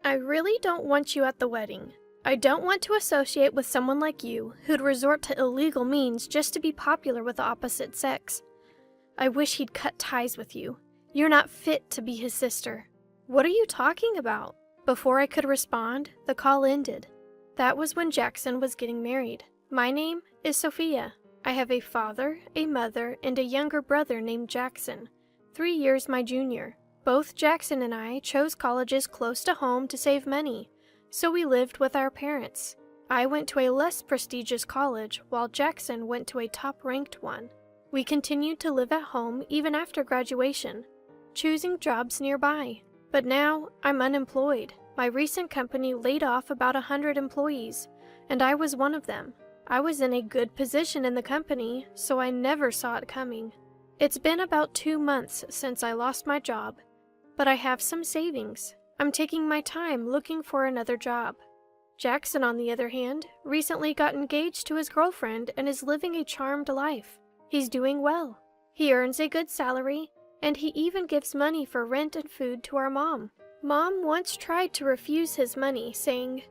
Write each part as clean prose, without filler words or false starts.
I really don't want you at the wedding. I don't want to associate with someone like you who'd resort to illegal means just to be popular with the opposite sex. I wish he'd cut ties with you. You're not fit to be his sister. What are you talking about? Before I could respond, the call ended. That was when Jackson was getting married. My name is Sophia. I have a father, a mother, and a younger brother named Jackson, 3 years my junior. Both Jackson and I chose colleges close to home to save money, so we lived with our parents. I went to a less prestigious college, while Jackson went to a top-ranked one. We continued to live at home even after graduation, choosing jobs nearby. But now, I'm unemployed. My recent company laid off about 100 employees, and I was one of them. I was in a good position in the company, so I never saw it coming. It's been about 2 months since I lost my job, but I have some savings. I'm taking my time looking for another job. Jackson, on the other hand, recently got engaged to his girlfriend and is living a charmed life. He's doing well. He earns a good salary, and he even gives money for rent and food to our mom. Mom once tried to refuse his money, saying,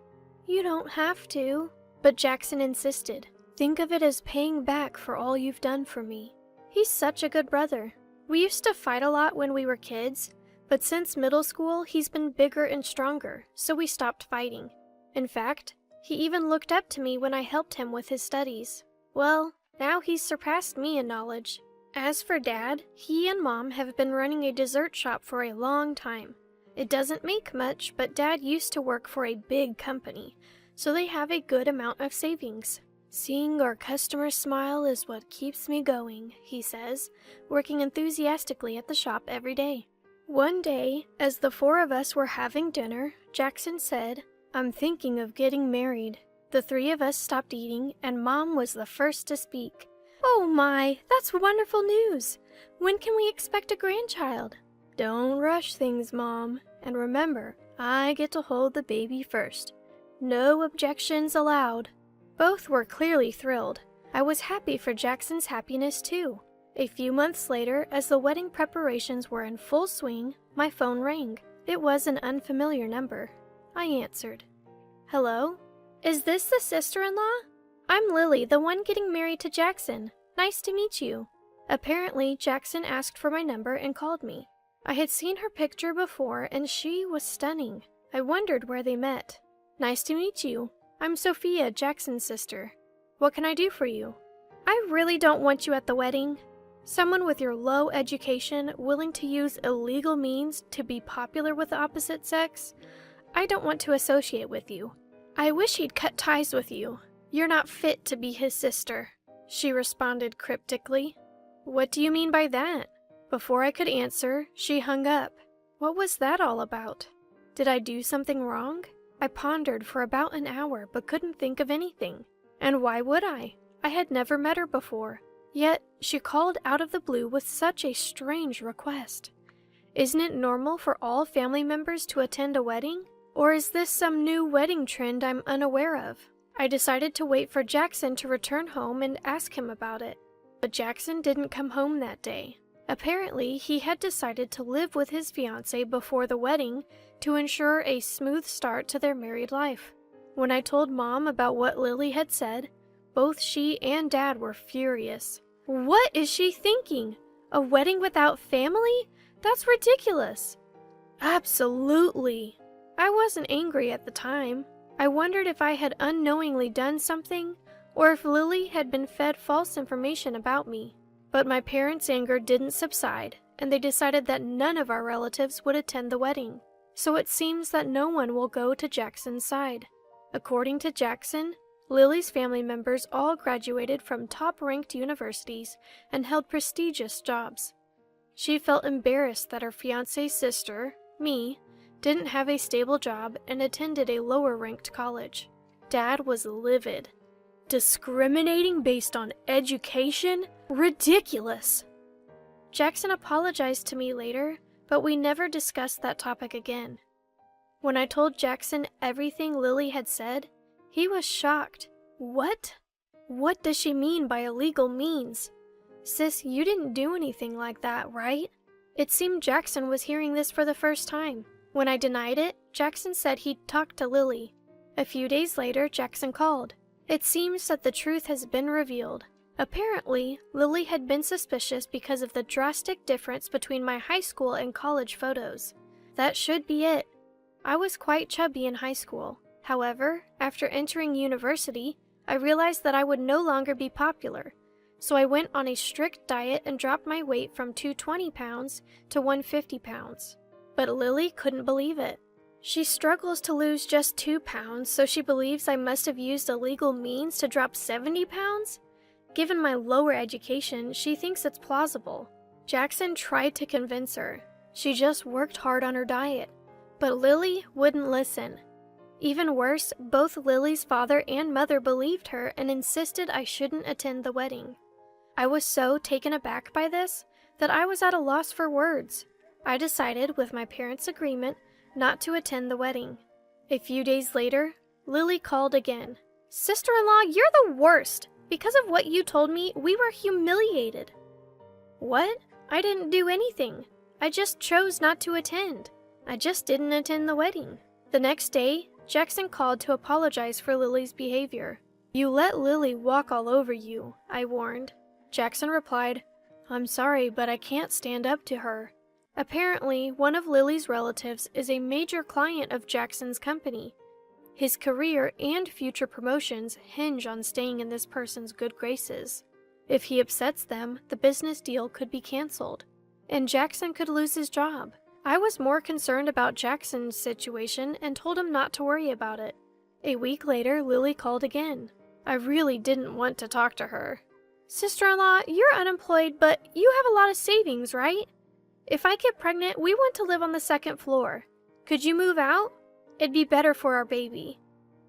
"You don't have to." But Jackson insisted. "Think of it as paying back for all you've done for me." He's such a good brother. We used to fight a lot when we were kids, but since middle school, he's been bigger and stronger, so we stopped fighting. In fact, he even looked up to me when I helped him with his studies. Well, now he's surpassed me in knowledge. As for Dad, he and Mom have been running a dessert shop for a long time. It doesn't make much, but Dad used to work for a big company, so they have a good amount of savings. "Seeing our customers smile is what keeps me going," he says, working enthusiastically at the shop every day. One day, as the 4 of us were having dinner, Jackson said, "I'm thinking of getting married." The 3 of us stopped eating, and Mom was the first to speak. "Oh my, that's wonderful news! When can we expect a grandchild?" "Don't rush things, Mom, and remember, I get to hold the baby first. No objections allowed." Both were clearly thrilled. I was happy for Jackson's happiness too. A few months later, as the wedding preparations were in full swing, my phone rang. It was an unfamiliar number. I answered. "Hello? Is this the sister-in-law? I'm Lily, the one getting married to Jackson. Nice to meet you." Apparently, Jackson asked for my number and called me. I had seen her picture before, and she was stunning. I wondered where they met. "Nice to meet you. I'm Sophia, Jackson's sister. What can I do for you?" "I really don't want you at the wedding. Someone with your low education willing to use illegal means to be popular with the opposite sex? I don't want to associate with you. I wish he'd cut ties with you. You're not fit to be his sister," she responded cryptically. "What do you mean by that?" Before I could answer, she hung up. What was that all about? Did I do something wrong? I pondered for about an hour but couldn't think of anything. And why would I? I had never met her before. Yet, she called out of the blue with such a strange request. Isn't it normal for all family members to attend a wedding? Or is this some new wedding trend I'm unaware of? I decided to wait for Jackson to return home and ask him about it. But Jackson didn't come home that day. Apparently, he had decided to live with his fiancée before the wedding to ensure a smooth start to their married life. When I told Mom about what Lily had said, both she and Dad were furious. "What is she thinking? A wedding without family? That's ridiculous." "Absolutely." I wasn't angry at the time. I wondered if I had unknowingly done something, or if Lily had been fed false information about me. But my parents' anger didn't subside, and they decided that none of our relatives would attend the wedding. So it seems that no one will go to Jackson's side. According to Jackson, Lily's family members all graduated from top-ranked universities and held prestigious jobs. She felt embarrassed that her fiancé's sister, me, didn't have a stable job and attended a lower-ranked college. Dad was livid. Discriminating based on education? Ridiculous! Jackson apologized to me later, but we never discussed that topic again. When I told Jackson everything Lily had said, he was shocked. "What? What does she mean by illegal means? Sis, you didn't do anything like that, right?" It seemed Jackson was hearing this for the first time. When I denied it, Jackson said he'd talked to Lily. A few days later, Jackson called. It seems that the truth has been revealed. Apparently, Lily had been suspicious because of the drastic difference between my high school and college photos. That should be it. I was quite chubby in high school. However, after entering university, I realized that I would no longer be popular. So I went on a strict diet and dropped my weight from 220 pounds to 150 pounds. But Lily couldn't believe it. She struggles to lose just 2 pounds, so she believes I must have used illegal means to drop 70 pounds? Given my lower education, she thinks it's plausible. Jackson tried to convince her. She just worked hard on her diet. But Lily wouldn't listen. Even worse, both Lily's father and mother believed her and insisted I shouldn't attend the wedding. I was so taken aback by this that I was at a loss for words. I decided, with my parents' agreement, not to attend the wedding. A few days later, Lily called again. "Sister-in-law, you're the worst! Because of what you told me, we were humiliated." "What? I didn't do anything. I just chose not to attend. I just didn't attend the wedding." The next day, Jackson called to apologize for Lily's behavior. "You let Lily walk all over you," I warned. Jackson replied, "I'm sorry, but I can't stand up to her." Apparently, one of Lily's relatives is a major client of Jackson's company. His career and future promotions hinge on staying in this person's good graces. If he upsets them, the business deal could be canceled, and Jackson could lose his job. I was more concerned about Jackson's situation and told him not to worry about it. A week later, Lily called again. I really didn't want to talk to her. "Sister-in-law, you're unemployed, but you have a lot of savings, right? If I get pregnant, we want to live on the second floor. Could you move out? It'd be better for our baby."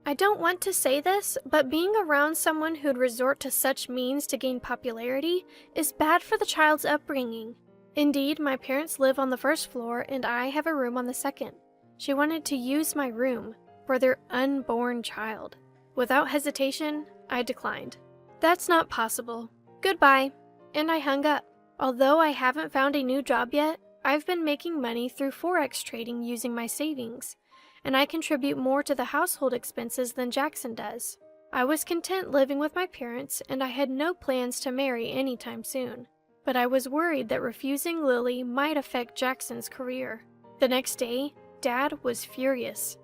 I don't want to say this, but being around someone who'd resort to such means to gain popularity is bad for the child's upbringing. Indeed, my parents live on the first floor and I have a room on the second. She wanted to use my room for their unborn child. Without hesitation, I declined. "That's not possible. Goodbye." And I hung up. Although I haven't found a new job yet, I've been making money through Forex trading using my savings, and I contribute more to the household expenses than Jackson does. I was content living with my parents, and I had no plans to marry anytime soon. But I was worried that refusing Lily might affect Jackson's career. The next day, Dad was furious.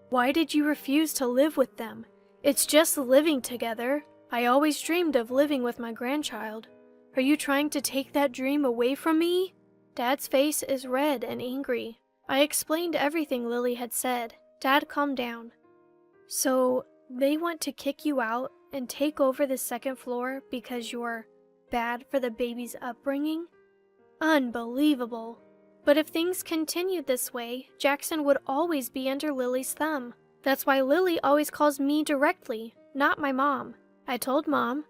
"Why did you refuse to live with them? It's just living together. I always dreamed of living with my grandchild. Are you trying to take that dream away from me?" Dad's face is red and angry. I explained everything Lily had said. Dad calmed down. "So, they want to kick you out and take over the second floor because you're bad for the baby's upbringing? Unbelievable. But if things continued this way, Jackson would always be under Lily's thumb. That's why Lily always calls me directly, not my mom. I told Mom,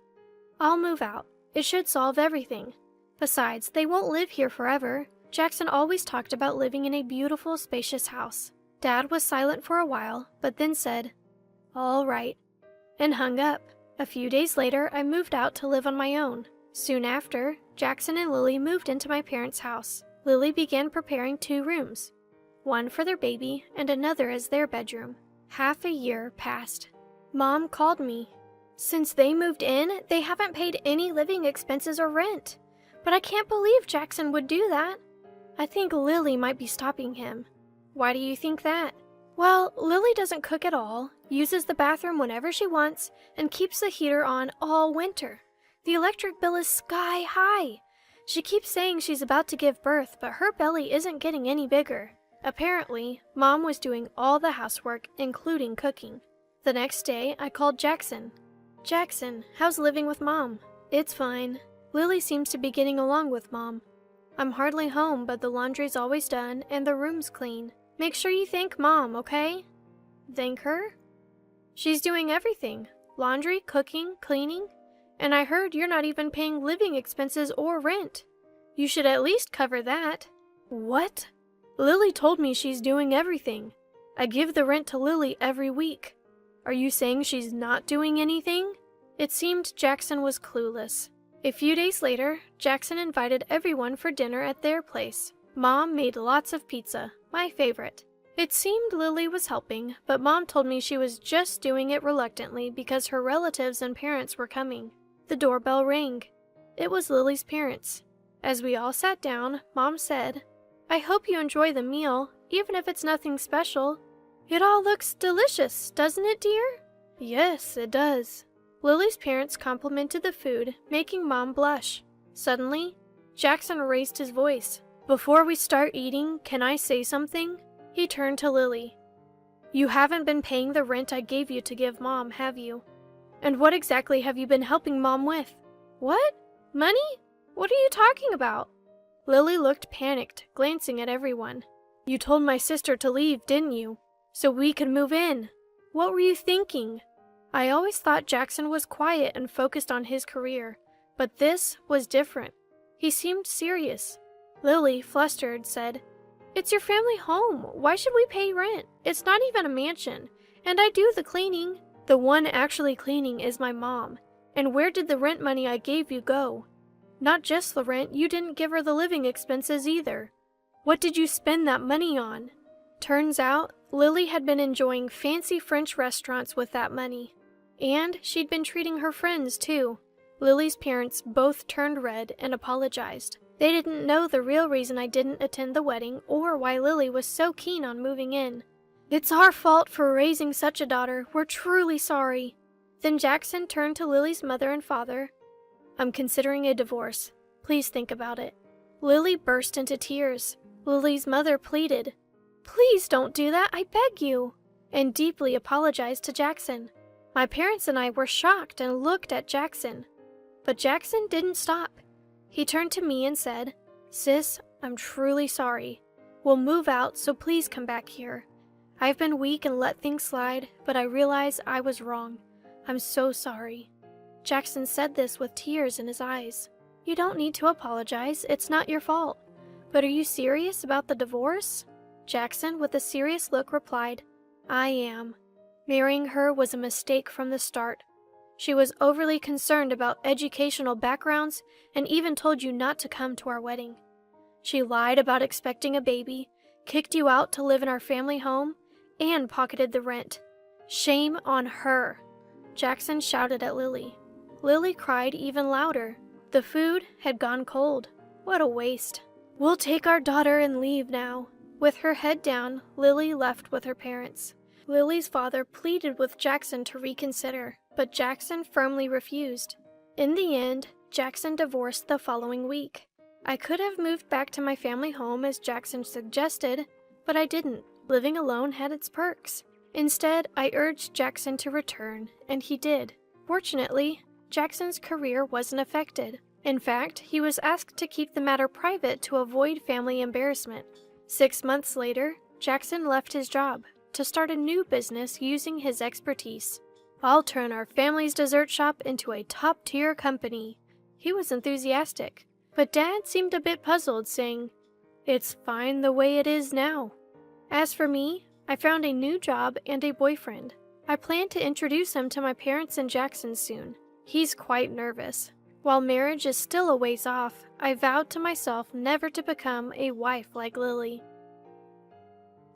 I'll move out. It should solve everything. Besides, they won't live here forever. Jackson always talked about living in a beautiful, spacious house. Dad was silent for a while, but then said, "All right," and hung up. A few days later, I moved out to live on my own. Soon after, Jackson and Lily moved into my parents' house. Lily began preparing 2 rooms, one for their baby and another as their bedroom. Half a year passed. Mom called me. Since they moved in, they haven't paid any living expenses or rent. But I can't believe Jackson would do that. I think Lily might be stopping him. Why do you think that? Well, Lily doesn't cook at all, uses the bathroom whenever she wants, and keeps the heater on all winter. The electric bill is sky high. She keeps saying she's about to give birth, but her belly isn't getting any bigger. Apparently, Mom was doing all the housework, including cooking. The next day, I called Jackson. "Jackson, how's living with Mom?" "It's fine. Lily seems to be getting along with Mom. I'm hardly home, but the laundry's always done and the room's clean. Make sure you thank Mom, okay?" "Thank her?" "She's doing everything. Laundry, cooking, cleaning. And I heard you're not even paying living expenses or rent. You should at least cover that." "What?" "Lily told me she's doing everything. I give the rent to Lily every week. Are you saying she's not doing anything?" It seemed Jackson was clueless. A few days later, Jackson invited everyone for dinner at their place. Mom made lots of pizza, my favorite. It seemed Lily was helping, but Mom told me she was just doing it reluctantly because her relatives and parents were coming. The doorbell rang. It was Lily's parents. As we all sat down, Mom said, "I hope you enjoy the meal, even if it's nothing special. It all looks delicious, doesn't it, dear?" "Yes, it does." Lily's parents complimented the food, making Mom blush. Suddenly, Jackson raised his voice. "Before we start eating, can I say something?" He turned to Lily. "You haven't been paying the rent I gave you to give Mom, have you? And what exactly have you been helping Mom with?" "What? Money? What are you talking about?" Lily looked panicked, glancing at everyone. "You told my sister to leave, didn't you? So we could move in. What were you thinking?" I always thought Jackson was quiet and focused on his career, but this was different. He seemed serious. Lily, flustered, said, "It's your family home. Why should we pay rent? It's not even a mansion. And I do the cleaning." "The one actually cleaning is my mom. And where did the rent money I gave you go?" "Not just the rent, you didn't give her the living expenses either. What did you spend that money on?" Turns out, Lily had been enjoying fancy French restaurants with that money. And she'd been treating her friends, too. Lily's parents both turned red and apologized. They didn't know the real reason I didn't attend the wedding or why Lily was so keen on moving in. "It's our fault for raising such a daughter. We're truly sorry." Then Jackson turned to Lily's mother and father. "I'm considering a divorce. Please think about it." Lily burst into tears. Lily's mother pleaded, "Please don't do that, I beg you," and deeply apologized to Jackson. My parents and I were shocked and looked at Jackson. But Jackson didn't stop. He turned to me and said, "Sis, I'm truly sorry. We'll move out, so please come back here. I've been weak and let things slide, but I realize I was wrong. I'm so sorry." Jackson said this with tears in his eyes. "You don't need to apologize. It's not your fault. But are you serious about the divorce?" Jackson, with a serious look, replied, "I am. Marrying her was a mistake from the start. She was overly concerned about educational backgrounds and even told you not to come to our wedding. She lied about expecting a baby, kicked you out to live in our family home, and pocketed the rent. Shame on her." Jackson shouted at Lily. Lily cried even louder. The food had gone cold. What a waste. "We'll take our daughter and leave now." With her head down, Lily left with her parents. Lily's father pleaded with Jackson to reconsider, but Jackson firmly refused. In the end, Jackson divorced the following week. I could have moved back to my family home as Jackson suggested, but I didn't. Living alone had its perks. Instead, I urged Jackson to return, and he did. Fortunately, Jackson's career wasn't affected. In fact, he was asked to keep the matter private to avoid family embarrassment. 6 months later, Jackson left his job to start a new business using his expertise. "I'll turn our family's dessert shop into a top-tier company." He was enthusiastic, but Dad seemed a bit puzzled, saying, "It's fine the way it is now." As for me, I found a new job and a boyfriend. I plan to introduce him to my parents and Jackson soon. He's quite nervous. While marriage is still a ways off, I vowed to myself never to become a wife like Lily.